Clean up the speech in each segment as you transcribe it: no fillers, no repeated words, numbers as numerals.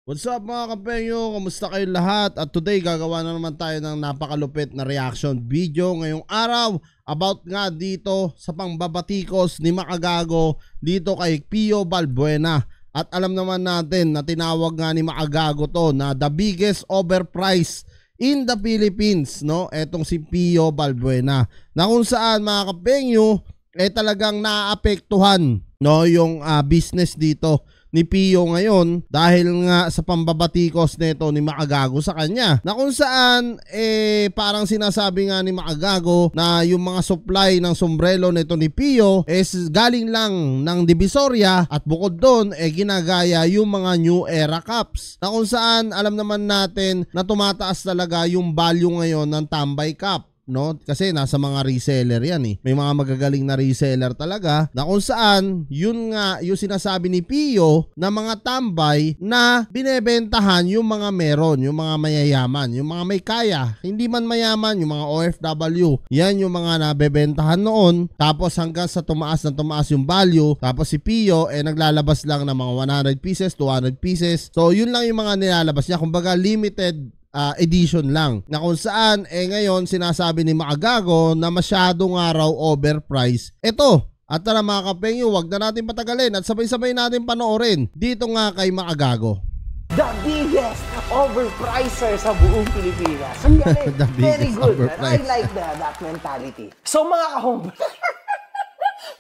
What's up mga kapenyo? Kamusta kayo lahat? At today gagawa na naman tayo ng napakalupit na reaction video ngayong araw about nga dito sa pangbabatikos ni Makagago dito kay Pio Balbuena. At alam naman natin na tinawag nga ni Makagago to na the biggest overpriced in the Philippines, no? Etong si Pio Balbuena. Na kung saan mga kapenyo talagang naapektuhan, no, yung business dito ni Pio ngayon dahil nga sa pambabatikos nito ni Makagago sa kanya, na kung saan parang sinasabi nga ni Makagago na yung mga supply ng sombrero nito ni Pio is galing lang ng Divisoria at bukod doon ginagaya yung mga New Era Cups, na kung saan alam naman natin na tumataas talaga yung value ngayon ng Tambay Cup, no? Kasi nasa mga reseller yan eh. May mga magagaling na reseller talaga na kung saan yun nga yung sinasabi ni Pio na mga tambay na binebentahan yung mga meron, yung mga mayayaman, yung mga may kaya, hindi man mayaman, yung mga OFW. Yan yung mga nabebentahan noon, tapos hanggang sa tumaas na tumaas yung value, tapos si Pio naglalabas lang ng mga 100 pieces, 200 pieces. So yun lang yung mga nilalabas niya, kumbaga limited edition lang, na kung saan ngayon sinasabi ni Makagago na masyado nga raw overpriced ito. At tara mga kapengyo, wag na natin patagalin at sabay-sabay natin panoorin dito nga kay Makagago. The biggest overpricer sa buong Pilipinas. Ang galing. Very good. I like that mentality. So mga kahombre,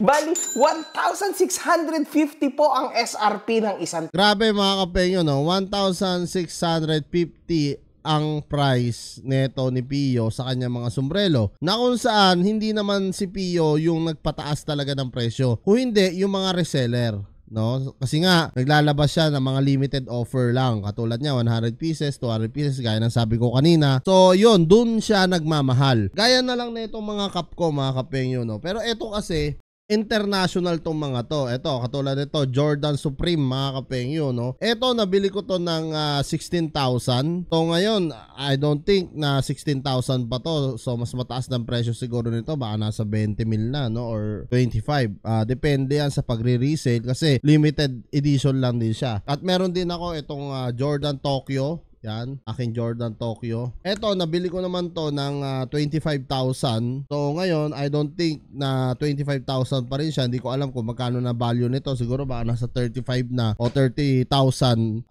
bali 1,650 po ang SRP ng isang. Grabe mga kapengyo, no? 1,650 ang price neto ni Pio sa kanya mga sombrero, na kung saan hindi naman si Pio yung nagpataas talaga ng presyo, kung hindi yung mga reseller, no? Kasi nga naglalabas siya ng mga limited offer lang, katulad niya 100 pieces, 200 pieces gaya ng sabi ko kanina. So yun, dun siya nagmamahal. Gaya na lang na itong mga cup ko mga kapengyo, no? Pero ito kasi international tong mga to. Ito, katulad nito, Jordan Supreme mga kapengyo, no? Ito, nabili ko to ng 16,000. So ngayon, I don't think na 16,000 pa to. So mas mataas ng presyo siguro nito. Baka nasa 20 mil na, no? Or 25. Depende yan sa pagre-resale kasi limited edition lang din siya. At meron din ako itong Jordan Tokyo. Yan, aking Jordan Tokyo. Eto, nabili ko naman to ng 25,000. So ngayon, I don't think na 25,000 pa rin siya. Hindi ko alam kung magkano na value nito. Siguro baka nasa 35 na o 30,000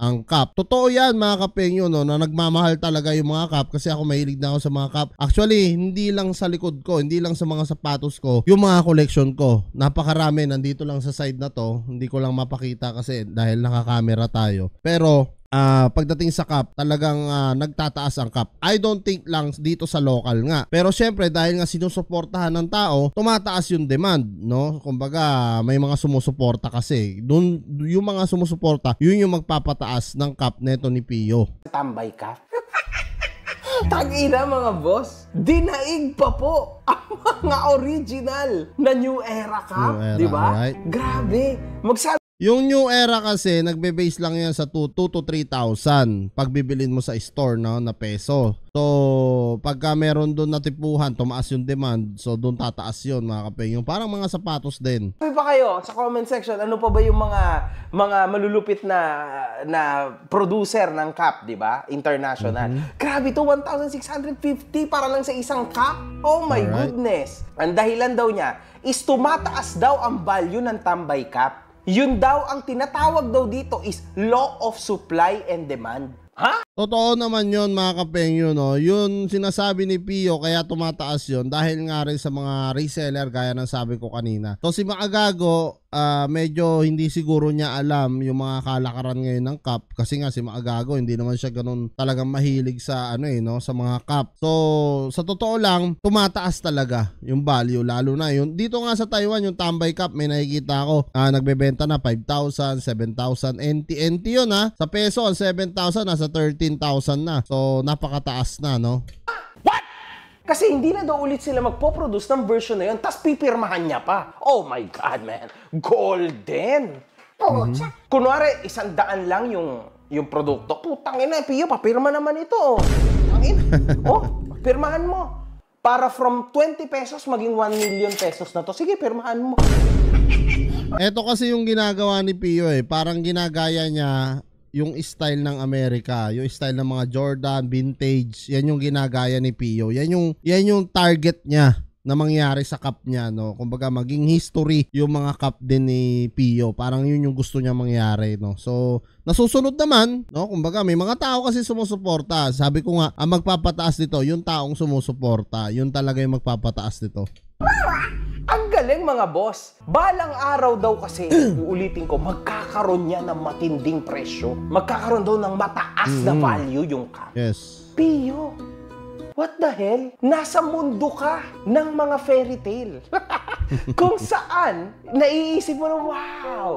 ang cup. Totoo yan mga kapengyo, no, na nagmamahal talaga yung mga cup kasi ako mahilig na ako sa mga cup. Actually, hindi lang sa likod ko, hindi lang sa mga sapatos ko, yung mga collection ko. Napakarami, nandito lang sa side na to. Hindi ko lang mapakita kasi dahil nakakamera tayo. Pero pagdating sa cup, talagang nagtataas ang cup. I don't think lang dito sa local nga. Pero syempre dahil nga sinusuportahan ng tao, tumataas yung demand, no? Kumbaga may mga sumusuporta kasi. Doon yung mga sumusuporta, yun yung magpapataas ng cup neto ni Pio. Tambay ka? Tag-ina mga boss, dinaig pa po ang mga original na New Era Cup, di ba? Right? Grabe. Yung New Era kasi, nagbe-base lang yan sa 2 to 3,000 pag bibilin mo sa store, no, na peso. So, pagka meron doon natipuhan, tumaas yung demand, so doon tataas yun mga kapeng. Yung parang mga sapatos din. Sabi pa kayo sa comment section, ano pa ba yung mga malulupit na producer ng cup, di ba? International. Grabe to, 1,650 para lang sa isang cup? Oh my goodness. Ang dahilan daw niya is tumataas daw ang value ng Tambay Cup. Yun daw ang tinatawag daw dito is law of supply and demand. Ha? Totoo naman yun mga kapengyo, no? Yun sinasabi ni Pio kaya tumataas yun dahil nga rin sa mga reseller gaya ng sabi ko kanina. So si Makagago, medyo hindi siguro niya alam yung mga kalakaran ngayon ng cup kasi nga si Makagago hindi naman siya ganun talagang mahilig sa no, sa mga cup. So sa totoo lang, tumataas talaga yung value, lalo na yun. Dito nga sa Taiwan, yung Tambay Cup, may nakikita ako, nagbebenta na 5,000, 7,000 NT yun ha. Sa peso, ang 7,000 nasa 13,000 na. So napakataas na, no? What? Kasi hindi na daw ulit sila magpo-produce ng version na yun, tas pipirmahan niya pa. Oh my God, man. Golden. Kunwari, 100 lang yung produkto. Putang ina, Pio, papirma naman ito. Pirmahan mo. Para from 20 pesos maging 1 million pesos na to. Sige, pirmahan mo. Ito kasi yung ginagawa ni Pio parang ginagaya niya yung style ng Amerika, yung style ng mga Jordan, vintage, yan yung ginagaya ni Pio. Yan yung target niya na mangyari sa cup niya, no? Kumbaga maging history yung mga cup din ni Pio. Parang yun yung gusto niya mangyari, no? So, nasusunod naman, no? Kumbaga may mga tao kasi sumusuporta. Sabi ko nga, ang magpapataas nito, yung taong sumusuporta, yun talaga yung magpapataas nito. Ang galing mga boss. Balang araw daw kasi, uulitin ko, magkakaroon niya ng matinding presyo. Magkakaroon daw ng mataas na value yung cup. Yes. Pio, what the hell? Nasa mundo ka ng mga fairy tale. Kung saan, naiisip mo na, wow,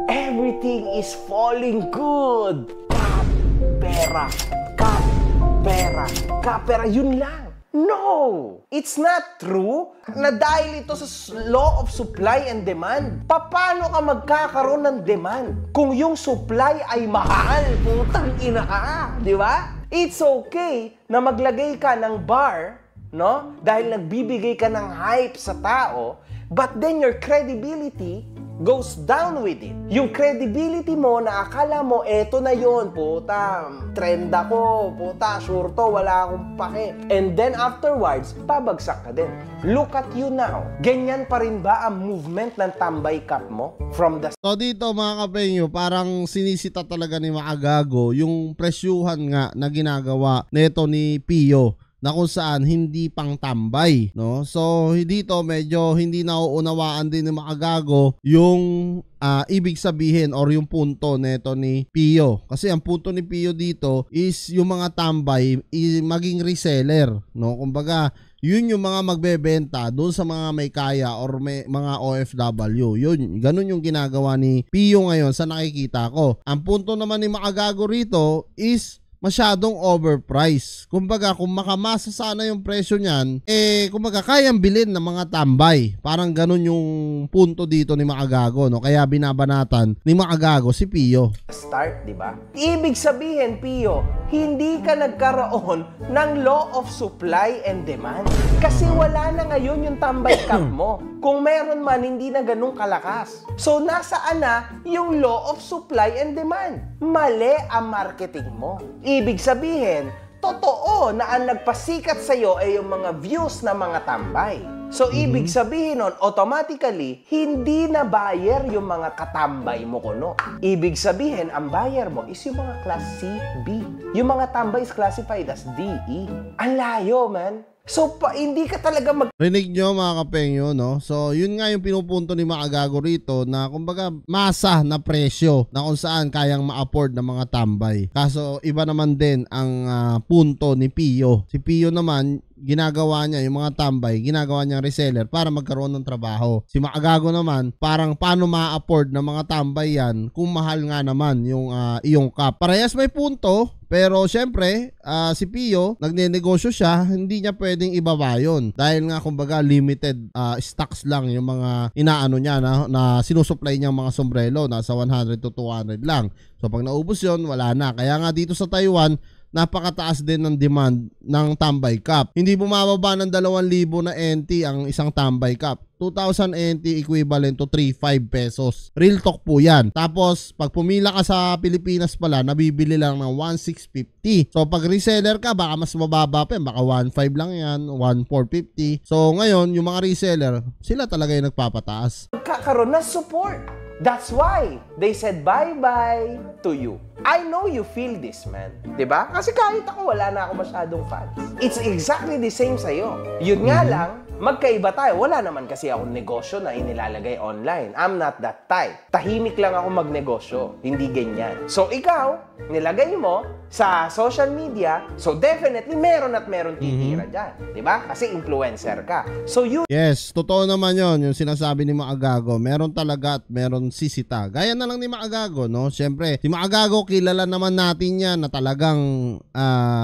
everything is falling good. Kapera, kapera, kapera, yun lang. No! It's not true na dahil ito sa law of supply and demand. Paano ka magkakaroon ng demand kung yung supply ay mahal? Putang ina ka, di ba? It's okay na maglagay ka ng bar, no? Dahil nagbibigay ka ng hype sa tao, but then your credibility goes down with it. Yung credibility mo na akala mo, eto na yon, puta, trend ako, puta, sure to, wala akong pake. And then afterwards, babagsak ka din. Look at you now. Ganyan pa rin ba ang movement ng tambay cup mo? From the... So dito mga kapenyo, parang sinisita talaga ni Makagago yung presyuhan nga na ginagawa nito ni Pio na kung saan hindi pang tambay, no? So dito medyo hindi nauunawaan din ni Makagago yung ibig sabihin or yung punto neto ni Pio. Kasi ang punto ni Pio dito is yung mga tambay maging reseller, no? Kumbaga, yun yung mga magbebenta doon sa mga may kaya or may mga OFW. Yun, ganun yung ginagawa ni Pio ngayon sa nakikita ko. Ang punto naman ni Makagago rito is masyadong overpriced. Kumbaga, kung makamasa sana yung presyo niyan, kumbaga, kayang bilhin ng mga tambay. Parang ganun yung punto dito ni Makagago, no? Kaya binabanatan ni Makagago si Pio. Start, di ba? Ibig sabihin, Pio, hindi ka nagkaroon ng law of supply and demand. Kasi wala na ngayon yung tambay cup mo. Kung meron man, hindi na ganun kalakas. So, nasaan na yung law of supply and demand? Mali ang marketing mo. Ibig sabihin, totoo na ang nagpasikat sa'yo ay yung mga views ng mga tambay. So, ibig sabihin nun, automatically, hindi na buyer yung mga katambay mo kuno. Ibig sabihin, ang buyer mo is yung mga class C, B. Yung mga tambay is classified as D, E. Ang layo, man. So, hindi ka talaga Rinig nyo mga kapengyo, no? So, yun nga yung pinupunto ni Makagago rito na kumbaga masa na presyo na kung saan kayang ma-afford ng mga tambay. Kaso, iba naman din ang punto ni Pio. Si Pio naman, ginagawa niya yung mga tambay, ginagawa niyang reseller para magkaroon ng trabaho. Si Makagago naman, parang paano ma-afford ng mga tambay yan kung mahal nga naman yung iyong cup. Parehas may punto, pero syempre, si Pio, nagnenegosyo siya, hindi niya pwedeng ibaba yun. Dahil nga kumbaga limited stocks lang yung mga inaano niya na sinusupply niyang mga sombrero, nasa 100 to 200 lang. So pag naubos yun, wala na. Kaya nga dito sa Taiwan, napakataas din ng demand ng tambay cup. Hindi bumababa ng 2,000 na NT ang isang tambay cup. 2,000 NT equivalent to 3.5 pesos. Real talk po yan. Tapos, pag pumila ka sa Pilipinas pala, nabibili lang ng 1,650. So, pag reseller ka, baka mas mababa pa yan. Baka 1,500 lang yan, 1,450. So, ngayon, yung mga reseller, sila talaga yung nagpapataas. magkakaroon ng support. That's why they said bye-bye to you. I know you feel this, man. Diba? Kasi kahit ako, wala na ako masyadong fans. It's exactly the same sa'yo. Yun nga lang, magkaiba tayo. Wala naman kasi akong negosyo na inilalagay online. I'm not that type. Tahimik lang ako magnegosyo. Hindi ganyan. So, ikaw, nilagay mo sa social media, so definitely meron at meron titira dyan. Diba? Kasi influencer ka. So, you... Yes, totoo naman yon yung sinasabi ni Makagago. Meron talaga at meron sisita. Gaya na lang ni Makagago, no? Siyempre, si Makagago, kilala naman natin yan na talagang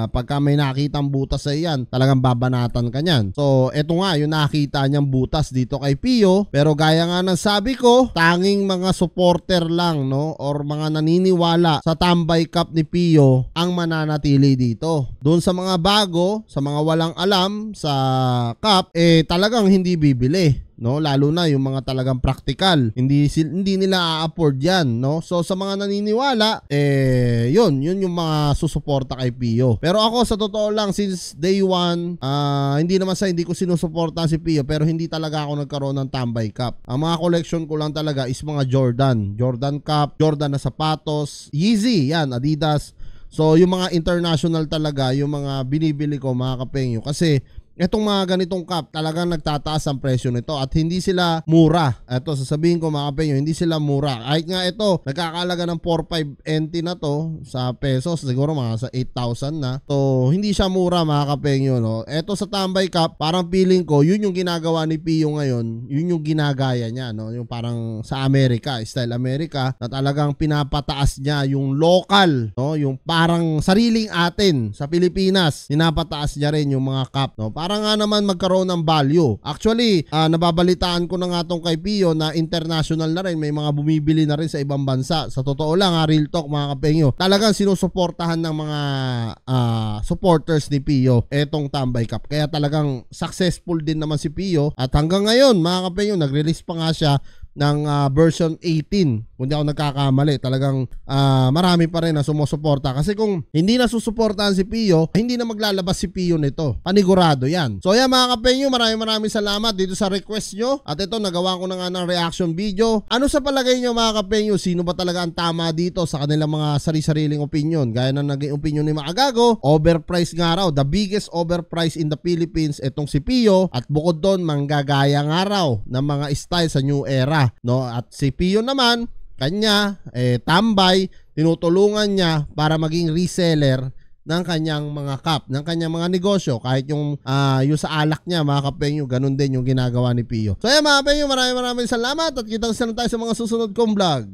pagka may nakitang butas sa iyan, talagang babanatan ka niyan. So, eto nga, yung nakita niyang butas dito kay Pio. Pero gaya nga ng sabi ko, tanging mga supporter lang, no? Or mga naniniwala sa tambay cup ni Pio ang mananatili dito. Doon sa mga bago, sa mga walang alam sa cup, talagang hindi bibili. no? Lalo na yung mga talagang practical. Hindi nila a-afford 'yan, no? So sa mga naniniwala, yun yung mga susuporta kay Pio. Pero ako sa totoo lang, since day one, hindi ko sinusuporta si Pio, pero hindi talaga ako nagkaroon ng tambay cup. Ang mga collection ko lang talaga is mga Jordan cup, Jordan na sapatos, Yeezy, yan, Adidas. So yung mga international talaga, yung mga binibili ko mga kapengyo, kasi etong mga ganitong cup, talagang nagtataas ang presyo nito at hindi sila mura. Ito, sasabihin ko mga kapengyo, hindi sila mura. Kahit nga ito, nagkakalaga ng 4,500 NT na to sa pesos, siguro mga sa 8,000 na. So, hindi siya mura mga kapengyo, no? Ito sa tambay cup, parang feeling ko, yun yung ginagawa ni Pio ngayon, yun yung ginagaya niya, no? Yung parang sa Amerika, style Amerika, na talagang pinapataas niya yung local, no? Yung parang sariling atin sa Pilipinas, pinapataas niya rin yung mga cup, no? Para nga naman magkaroon ng value. Actually, nababalitaan ko na nga tong kay Pio na international na rin, may mga bumibili na rin sa ibang bansa. Sa totoo lang, real talk mga kapengyo, talagang sinusuportahan ng mga supporters ni Pio etong tambay cup. Kaya talagang successful din naman si Pio at hanggang ngayon mga kapengyo, nagre-release pa nga siya ng version 18. Kung di ako nagkakamali, talagang marami pa rin na sumusuporta. Kasi kung hindi na susuportahan si Pio, hindi na maglalabas si Pio nito. Panigurado yan. So yan mga kapengyo, maraming salamat dito sa request nyo. At ito, nagawa ko na nga ng reaction video. Ano sa palagay nyo mga kapengyo? Sino ba talaga ang tama dito sa kanilang mga sari-sariling opinion? Gaya na naging opinion ni Makagago, overpriced nga raw. The biggest overpriced in the Philippines itong si Pio. At bukod doon, manggagaya nga raw ng mga style sa new era. No, at si Pio naman, kanya tambay, tinutulungan niya para maging reseller ng kanyang mga cup, ng kanyang mga negosyo. Kahit yung sa alak niya mga kapengyo, ganun din yung ginagawa ni Pio. So yan mga kapengyo, maraming salamat at kitang sana tayo sa mga susunod kong vlog.